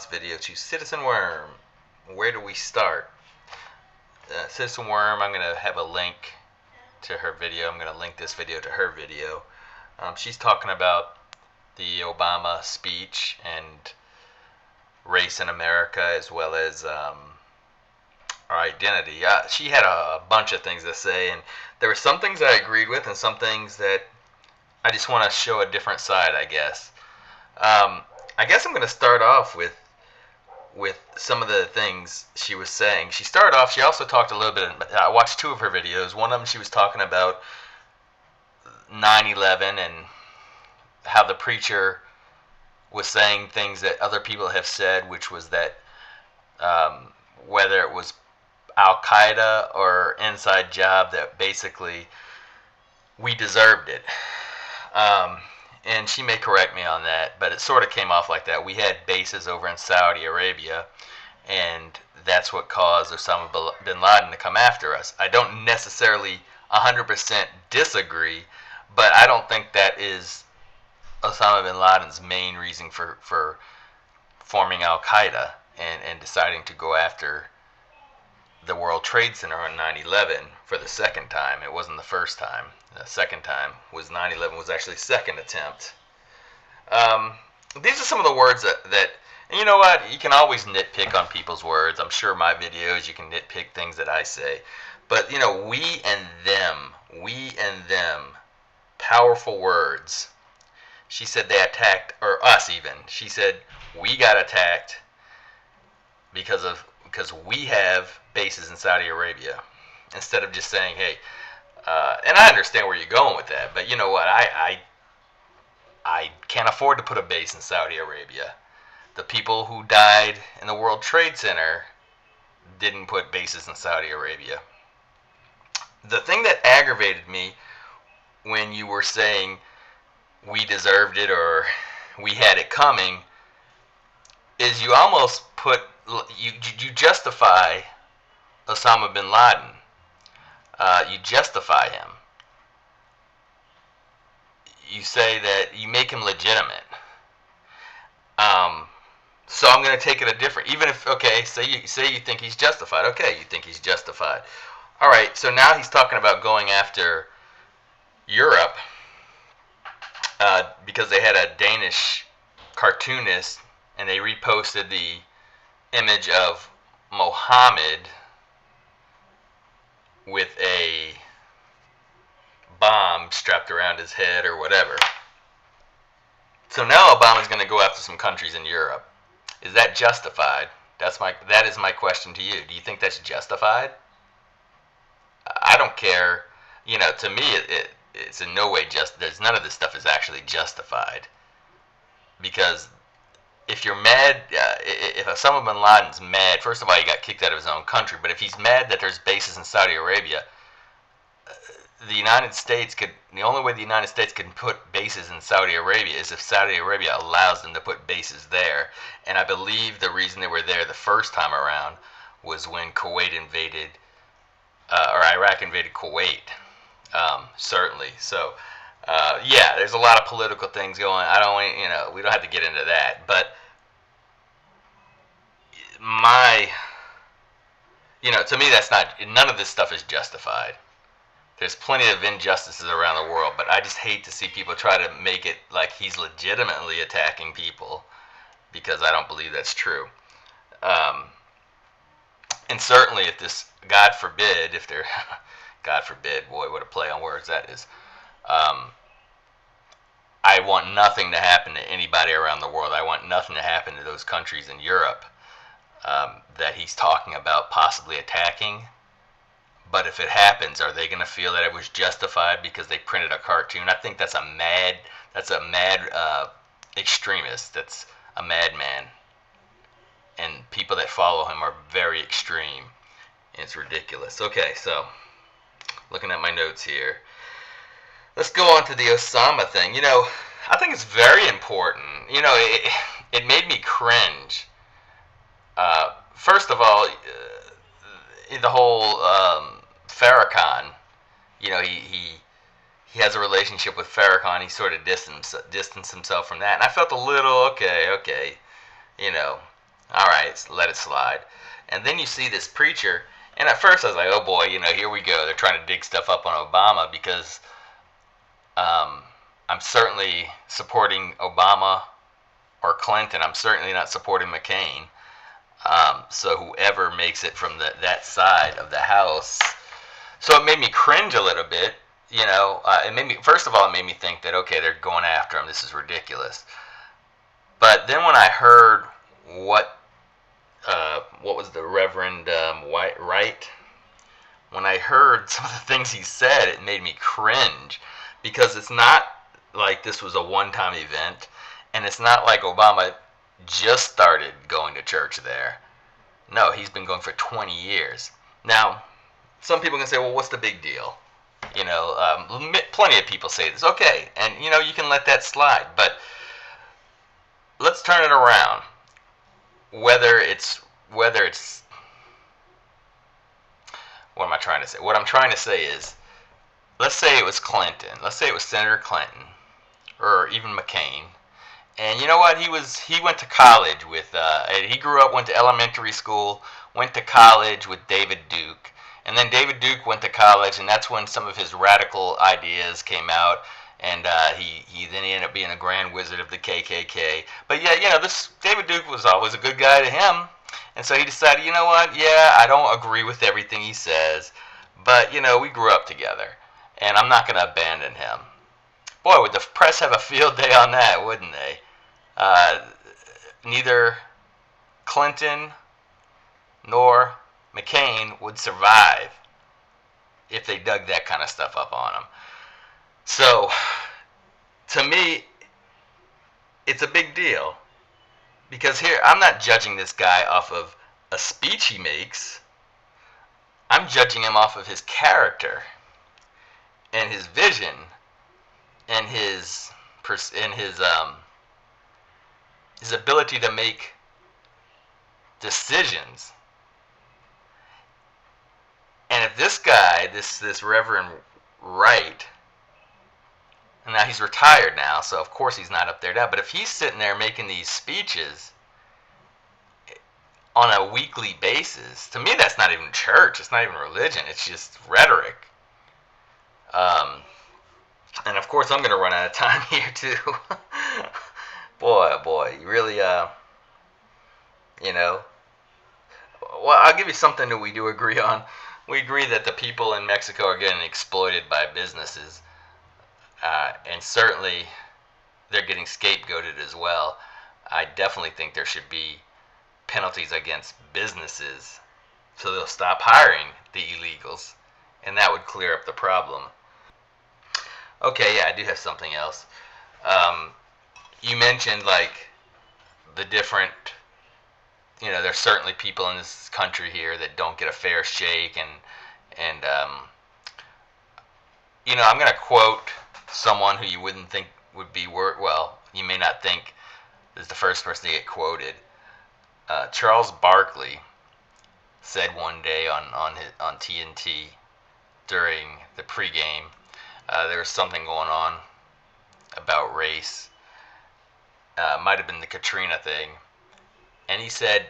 response video to Citizen Worm. Where do we start? Citizen Worm, I'm going to have a link to her video. I'm going to link this video to her video. She's talking about the Obama speech and race in America, as well as our identity. She had a bunch of things to say, and there were some things I agreed with and some things that I just want to show a different side, I guess. I guess I'm going to start off with some of the things she was saying. She started off, she also talked a little bit, I watched two of her videos. One of them she was talking about 9/11 and how the preacher was saying things that other people have said, which was that whether it was Al-Qaeda or inside job, that basically we deserved it. And she may correct me on that, but it sort of came off like that. We had bases over in Saudi Arabia, and that's what caused Osama bin Laden to come after us. I don't necessarily 100% disagree, but I don't think that is Osama bin Laden's main reason for forming Al-Qaeda and deciding to go after the World Trade Center on 9/11 for the second time. It wasn't the first time. The second time was 9/11 was actually second attempt. These are some of the words that and you know what? You can always nitpick on people's words. I'm sure my videos you can nitpick things that I say. But, you know, we and them, powerful words. She said they attacked, or us even. She said we got attacked because we have bases in Saudi Arabia, instead of just saying, hey, and I understand where you're going with that, but you know what, I can't afford to put a base in Saudi Arabia. The people who died in the World Trade Center didn't put bases in Saudi Arabia. The thing that aggravated me when you were saying we deserved it or we had it coming is you almost you justify Osama bin Laden. You justify him. You say that you make him legitimate. So I'm going to take it a different. Even if, okay, say you think he's justified. Okay, you think he's justified. All right. So now he's talking about going after Europe because they had a Danish cartoonist and they reposted the image of Mohammed with a bomb strapped around his head or whatever. So now Obama's going to go after some countries in Europe. Is that justified? That is my question to you. Do you think that's justified? I don't care. You know, to me, it's in no way there's none of this stuff is actually justified. Because if you're mad, if Osama bin Laden's mad, first of all, he got kicked out of his own country. But if he's mad that there's bases in Saudi Arabia, the only way the United States can put bases in Saudi Arabia is if Saudi Arabia allows them to put bases there. And I believe the reason they were there the first time around was when Kuwait invaded, or Iraq invaded Kuwait. Certainly. So, yeah, there's a lot of political things going. We don't have to get into that. But to me, none of this stuff is justified. There's plenty of injustices around the world, but I just hate to see people try to make it like he's legitimately attacking people, because I don't believe that's true. And certainly if this, God forbid, God forbid, boy, what a play on words that is. I want nothing to happen to anybody around the world. I want nothing to happen to those countries in Europe that he's talking about possibly attacking. But if it happens, are they going to feel that it was justified because they printed a cartoon? I think that's a mad extremist. That's a madman. And people that follow him are very extreme. It's ridiculous. Okay, so looking at my notes here. Let's go on to the Osama thing. You know, I think it's very important. You know, it made me cringe. First of all, the whole Farrakhan, you know, he has a relationship with Farrakhan. He sort of distanced himself from that. And I felt a little, okay, you know. All right, let it slide. And then you see this preacher, and at first I was like, oh boy, here we go. They're trying to dig stuff up on Obama because I'm certainly supporting Obama or Clinton. I'm certainly not supporting McCain. So whoever makes it from that side of the house. So it made me cringe a little bit. It made me, first of all, it made me think that, okay, they're going after him. This is ridiculous. But then when I heard what was the Reverend Wright? When I heard some of the things he said, it made me cringe because it's not like this was a one-time event, and it's not like Obama just started going to church there. No, he's been going for 20 years. Now, some people can say, well, what's the big deal? Plenty of people say this. Okay, and you can let that slide, but let's turn it around. Whether it's what am I trying to say? What I'm trying to say is, let's say it was Clinton. Let's say it was Senator Clinton, or even McCain. And you know what? He went to college with. He grew up, went to elementary school, went to college with David Duke, and then David Duke went to college, and that's when some of his radical ideas came out. And he then ended up being a grand wizard of the KKK. But yeah, this David Duke was always a good guy to him. And so he decided, you know what? Yeah, I don't agree with everything he says, but we grew up together, and I'm not going to abandon him. Boy, would the press have a field day on that, wouldn't they? Neither Clinton nor McCain would survive if they dug that kind of stuff up on him. So, to me, it's a big deal. Because here, I'm not judging this guy off of a speech he makes. I'm judging him off of his character and his vision and his ability to make decisions. And if this guy, this Reverend Wright, and now he's retired now, so of course he's not up there now. But if he's sitting there making these speeches on a weekly basis, to me that's not even church. It's not even religion. It's just rhetoric. And of course I'm going to run out of time here too. Boy, oh boy, you really, well, I'll give you something that we do agree on. We agree that the people in Mexico are getting exploited by businesses. And certainly they're getting scapegoated as well. I definitely think there should be penalties against businesses so they'll stop hiring the illegals, and that would clear up the problem. Okay, yeah, I do have something else. You mentioned like the different, there's certainly people in this country here that don't get a fair shake, and I'm going to quote someone who you wouldn't think would be you may not think is the first person to get quoted. Charles Barkley said one day on TNT during the pregame, there was something going on about race. Might have been the Katrina thing, and he started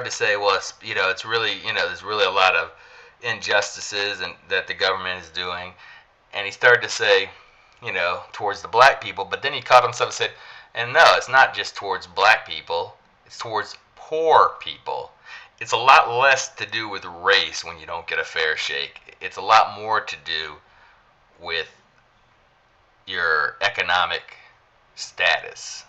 to say, well, it's really, there's really a lot of injustices and that the government is doing. And he started to say, towards the black people, but then he caught himself and said, and no, it's not just towards black people, it's towards poor people. It's a lot less to do with race when you don't get a fair shake. It's a lot more to do with your economic status.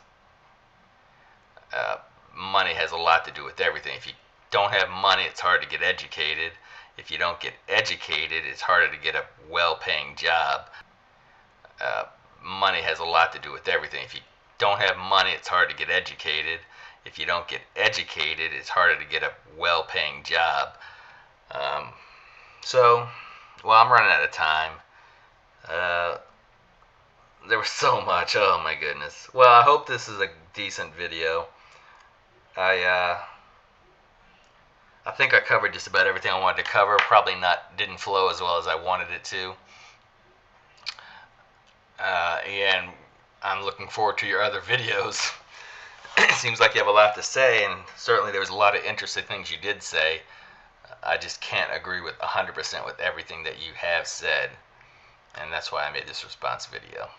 Money has a lot to do with everything. If you don't have money, it's hard to get educated. If you don't get educated, it's harder to get a well-paying job. Money has a lot to do with everything. If you don't have money, it's hard to get educated. If you don't get educated, it's harder to get a well-paying job. I'm running out of time. There was so much. Oh my goodness. Well, I hope this is a decent video. I think I covered just about everything I wanted to cover. Probably didn't flow as well as I wanted it to. And I'm looking forward to your other videos. it seems like you have a lot to say, and certainly there was a lot of interesting things you did say. I just can't agree with 100% with everything that you have said, and that's why I made this response video.